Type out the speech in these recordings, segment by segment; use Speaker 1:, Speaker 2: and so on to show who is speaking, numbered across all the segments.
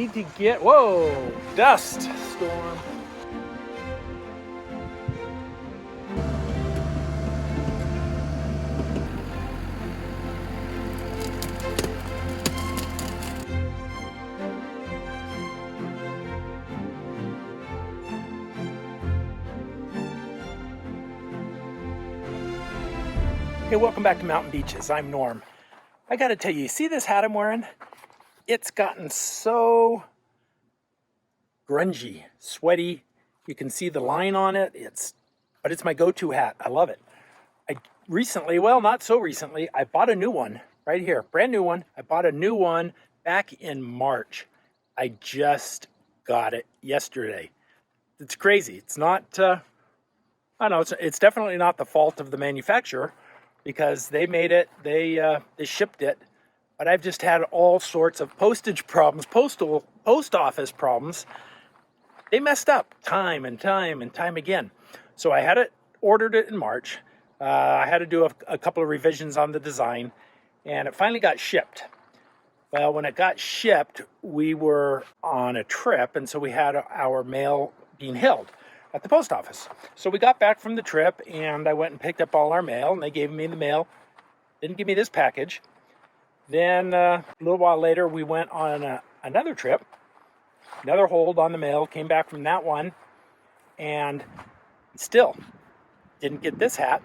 Speaker 1: need to get, whoa, dust storm. Hey, welcome back to Mountain Beaches. I'm Norm. I gotta tell you, see this hat I'm wearing? It's gotten so grungy, sweaty. You can see the line on it. But it's my go-to hat. I love it. I recently, well, not so recently, I bought a new one right here, brand new one. I bought a new one back in March. I just got it yesterday. It's crazy. It's not, I don't know, it's definitely not the fault of the manufacturer, because they made it, they shipped it, but I've just had all sorts of postage problems, post office problems. They messed up time and time again. So I had ordered it in March. I had to do a couple of revisions on the design, and it finally got shipped. Well, when it got shipped, we were on a trip, and so we had our mail being held at the post office. So we got back from the trip, and I went and picked up all our mail, and they gave me the mail. Didn't give me this package. Then a little while later, we went on another trip, another hold on the mail, came back from that one, and still didn't get this hat,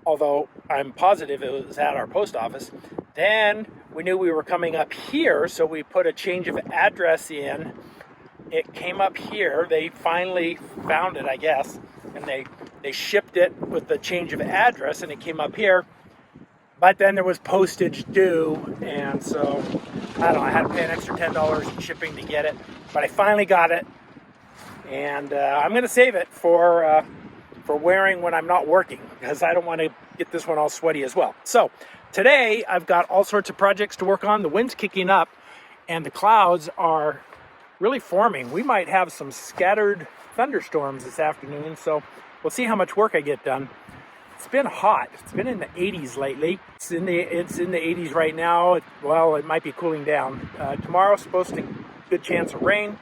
Speaker 1: although I'm positive it was at our post office. Then we knew we were coming up here, so we put a change of address in. It came up here. They finally found it, I guess, and they shipped it with the change of address, and it came up here. But then there was postage due, and so I don't know, I had to pay an extra $10 in shipping to get it. But I finally got it, and I'm going to save it for wearing when I'm not working, because I don't want to get this one all sweaty as well. So today I've got all sorts of projects to work on. The wind's kicking up, and the clouds are really forming. We might have some scattered thunderstorms this afternoon, so we'll see how much work I get done. It's been hot. It's been in the 80s lately. It's in the 80s right now. Well, it might be cooling down. Tomorrow's supposed to good chance of rain,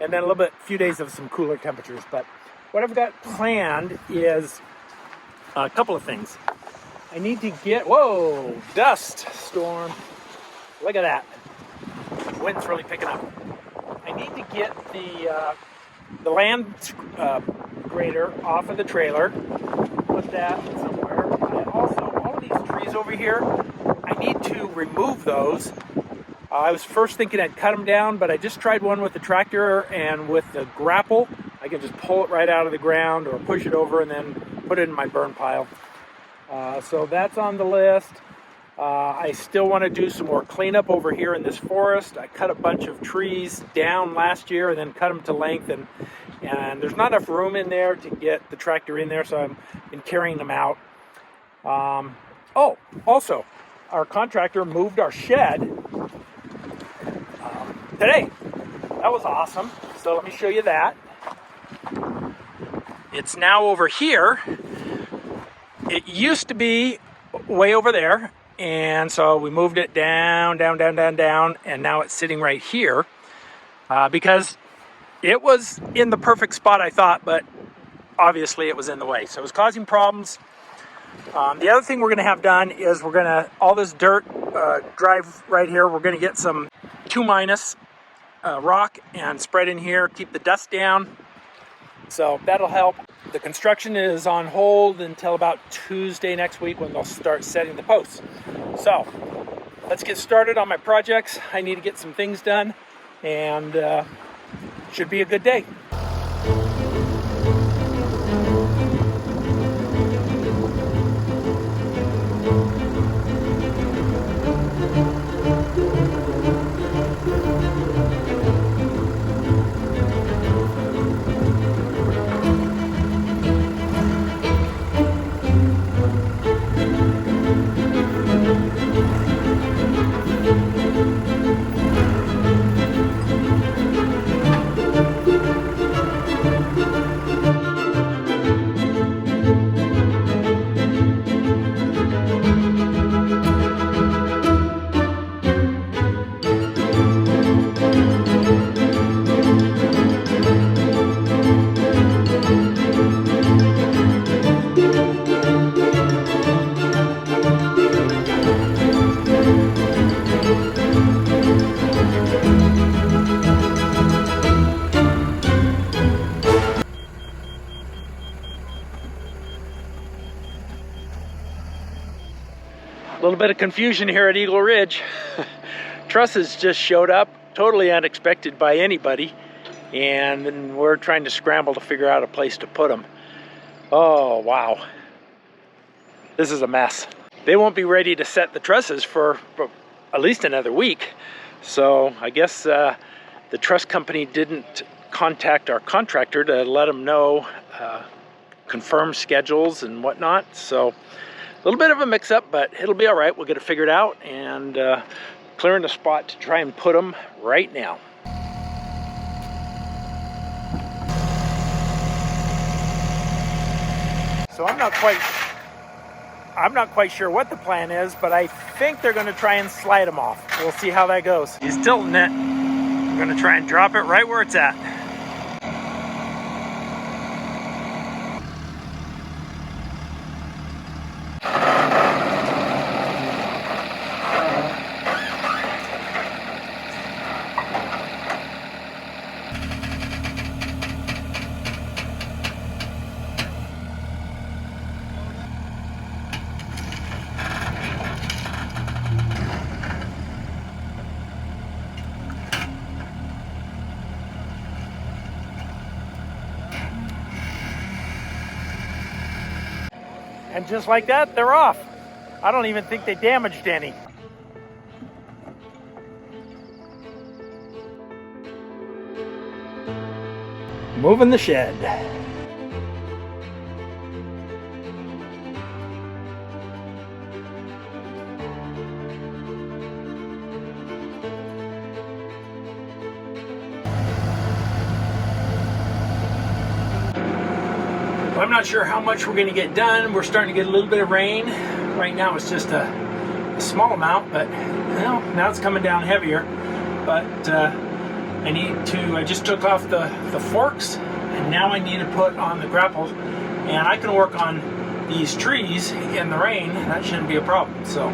Speaker 1: and then few days of some cooler temperatures. But what I've got planned is a couple of things. I need to get, whoa, dust storm. Look at that. Wind's really picking up. I need to get the land grader off of the trailer, put that somewhere. And also, all of these trees over here, I need to remove those. I was first thinking I'd cut them down, but I just tried one with the tractor, and with the grapple, I can just pull it right out of the ground or push it over and then put it in my burn pile. So that's on the list. I still want to do some more cleanup over here in this forest. I cut a bunch of trees down last year and then cut them to length, and there's not enough room in there to get the tractor in there, so I've been carrying them out. Also, our contractor moved our shed today. That was awesome. So let me show you that. It's now over here. It used to be way over there. And so we moved it down, and now it's sitting right here because it was in the perfect spot, I thought, but obviously it was in the way. So it was causing problems. The other thing we're going to have done is all this dirt drive right here, we're going to get some 2- rock and spread in here, keep the dust down. So that'll help. The construction is on hold until about Tuesday next week, when they'll start setting the posts. So let's get started on my projects. I need to get some things done, and should be a good day. little bit of confusion here at Eagle Ridge. Trusses just showed up, totally unexpected by anybody, and then we're trying to scramble to figure out a place to put them. Oh, wow. This is a mess. They won't be ready to set the trusses for at least another week. So I guess the truss company didn't contact our contractor to let them know, confirm schedules and whatnot. So a little bit of a mix-up, but it'll be all right. We'll get it figured out, and clearing a spot to try and put them right now. So I'm not quite sure what the plan is, but I think they're going to try and slide them off. We'll see how that goes. He's tilting it. I'm going to try and drop it right where it's at. And just like that, they're off. I don't even think they damaged any. Moving the shed. I'm not sure how much we're going to get done. We're starting to get a little bit of rain. Right now it's just a small amount, but now it's coming down heavier. But I just took off the forks, and now I need to put on the grapple, and I can work on these trees in the rain. That shouldn't be a problem, so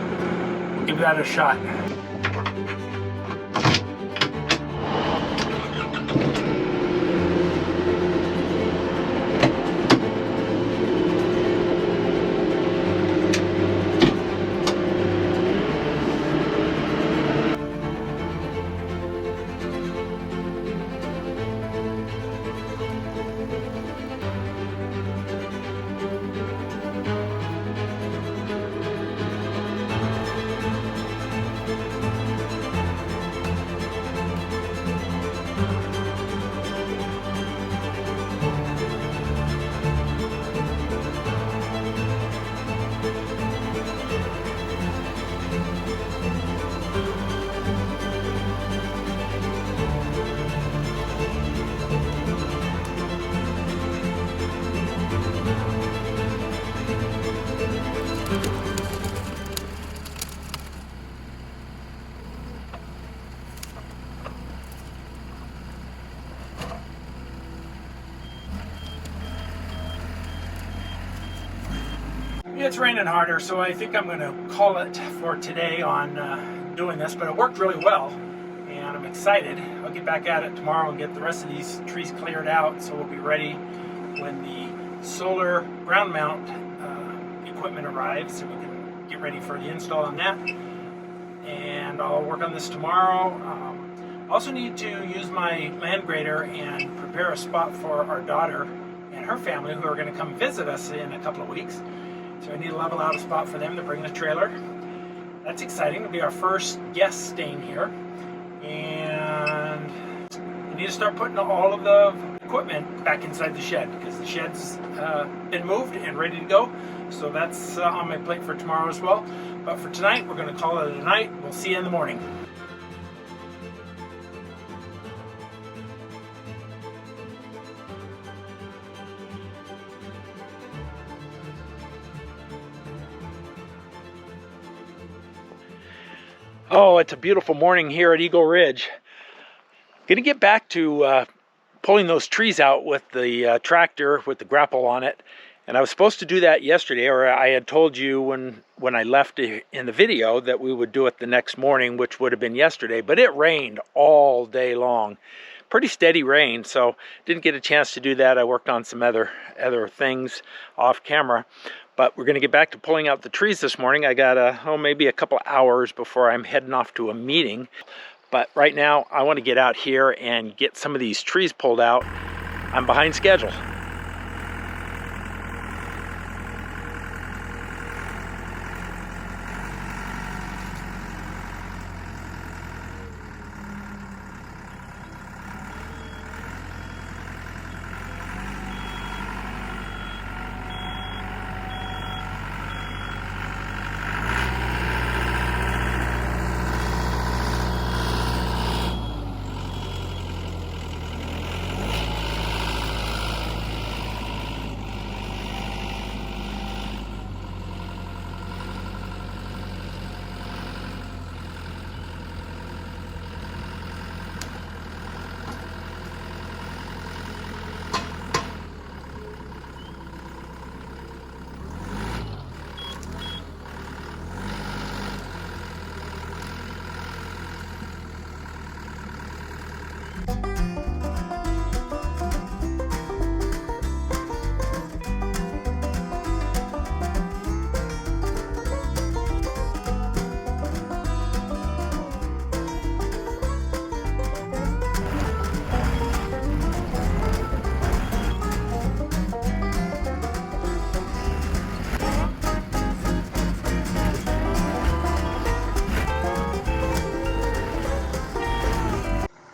Speaker 1: we'll give that a shot. It's raining harder, so I think I'm going to call it for today on doing this, but it worked really well, and I'm excited. I'll get back at it tomorrow and get the rest of these trees cleared out, so we'll be ready when the solar ground mount equipment arrives, so we can get ready for the install on that. And I'll work on this tomorrow. I also need to use my land grader and prepare a spot for our daughter and her family, who are going to come visit us in a couple of weeks. So I need to level out a spot for them to bring the trailer. That's exciting. It'll be our first guest staying here. And we need to start putting all of the equipment back inside the shed, because the shed's been moved and ready to go. So that's on my plate for tomorrow as well. But for tonight, we're going to call it a night. We'll see you in the morning. Oh, it's a beautiful morning here at Eagle Ridge. Gonna get back to pulling those trees out with the tractor with the grapple on it. And I was supposed to do that yesterday, or I had told you when I left in the video that we would do it the next morning, which would have been yesterday. But it rained all day long. pretty steady rain, so didn't get a chance to do that. I worked on some other things off camera. But we're going to get back to pulling out the trees this morning. I got maybe a couple hours before I'm heading off to a meeting. But right now, I want to get out here and get some of these trees pulled out. I'm behind schedule.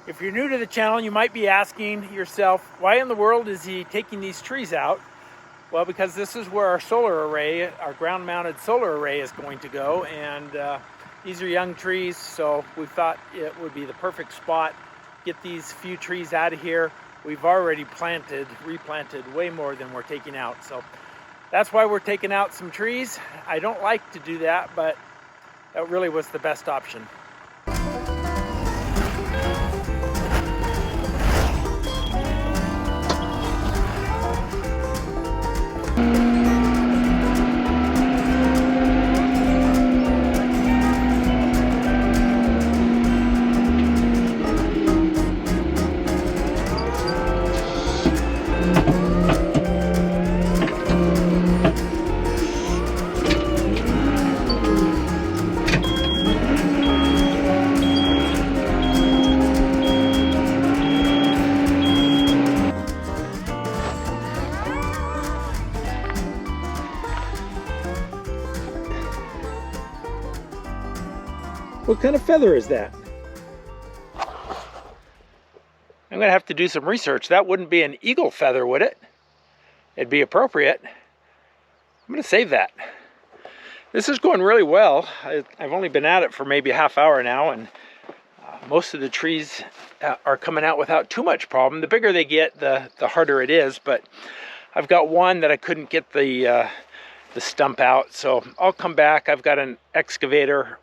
Speaker 1: If you're new to the channel, you might be asking yourself, why in the world is he taking these trees out? Well, because this is where our solar array, our ground-mounted solar array is going to go, and these are young trees, so we thought it would be the perfect spot. Get these few trees out of here. We've already replanted way more than we're taking out, so that's why we're taking out some trees. I don't like to do that, but that really was the best option. What kind of feather is that? I'm gonna have to do some research. That wouldn't be an eagle feather, would it? It'd be appropriate. I'm gonna save that. This is going really well. I've only been at it for maybe a half hour now, and most of the trees are coming out without too much problem. The bigger they get, the harder it is, but I've got one that I couldn't get the stump out, so I'll come back. I've got an excavator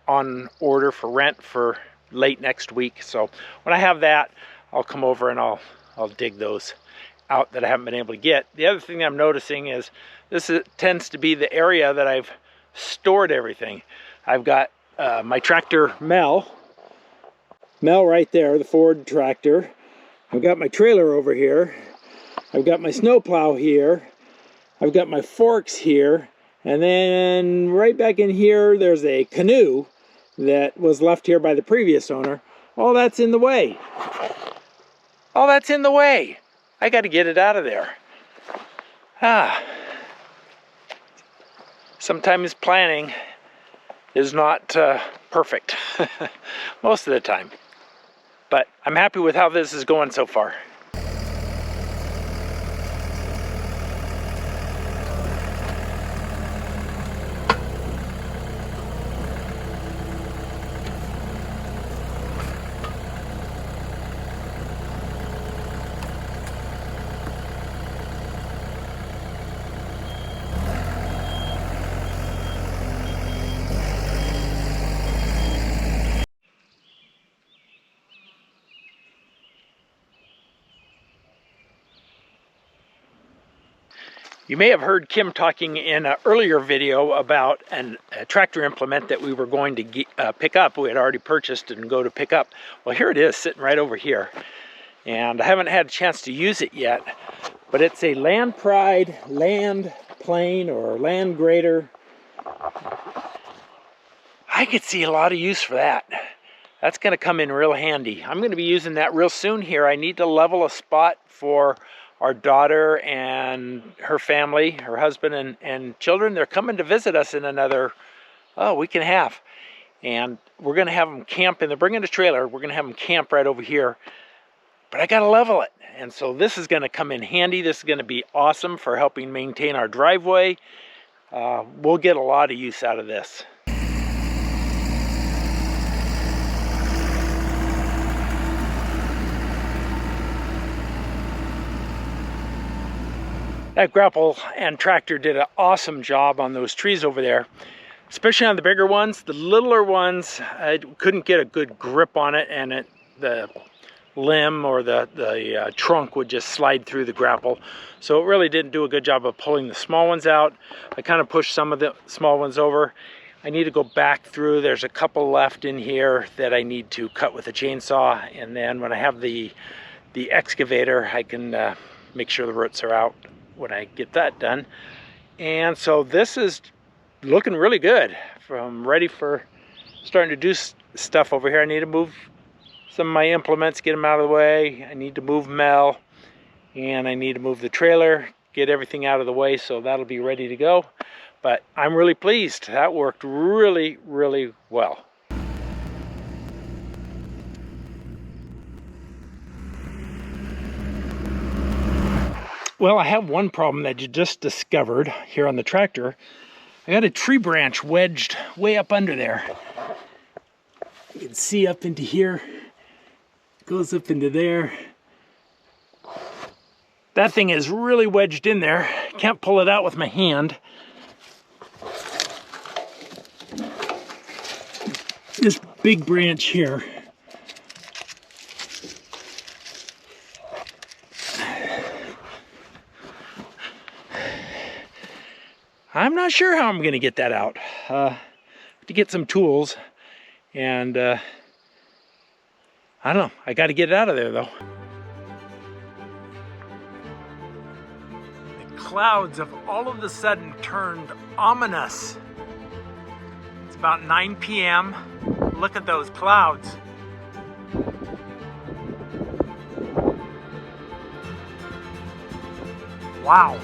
Speaker 1: on order for rent for late next week, so when I have that, I'll come over and I'll dig those out that I haven't been able to get. The other thing I'm noticing is this tends to be the area that I've stored everything. I've got my tractor Mel right there, the Ford tractor. I've got my trailer over here. I've got my snowplow here. I've got my forks here, and then right back in here there's a canoe that was left here by the previous owner. All that's in the way. All that's in the way. I got to get it out of there. Sometimes planning is not perfect most of the time, but I'm happy with how this is going so far. You may have heard Kim talking in an earlier video about a tractor implement that we were going to pick up. We had already purchased and go to pick up. Well, here it is sitting right over here. And I haven't had a chance to use it yet, but it's a Land Pride land plane or land grader. I could see a lot of use for that. That's going to come in real handy. I'm going to be using that real soon here. I need to level a spot for our daughter and her family, her husband and children. They're coming to visit us in another week and a half. And we're going to have them camp, and they're bringing a trailer. We're going to have them camp right over here. But I got to level it. And so this is going to come in handy. This is going to be awesome for helping maintain our driveway. We'll get a lot of use out of this. That grapple and tractor did an awesome job on those trees over there, especially on the bigger ones. The littler ones, I couldn't get a good grip on it, and the limb or the trunk would just slide through the grapple. So it really didn't do a good job of pulling the small ones out. I kind of pushed some of the small ones over. I need to go back through. There's a couple left in here that I need to cut with a chainsaw, and then when I have the excavator, I can make sure the roots are out when I get that done. And so this is looking really good. I'm ready for starting to do stuff over here. I need to move some of my implements, get them out of the way. I need to move Mel, and I need to move the trailer, get everything out of the way, so that'll be ready to go. But I'm really pleased. That worked really, really well. Well, I have one problem that you just discovered here on the tractor. I got a tree branch wedged way up under there. You can see up into here. It goes up into there. That thing is really wedged in there. Can't pull it out with my hand. This big branch here. I'm not sure how I'm going to get that out. To get some tools, and I don't know. I got to get it out of there though. The clouds have all of a sudden turned ominous. It's about 9 p.m. Look at those clouds. Wow.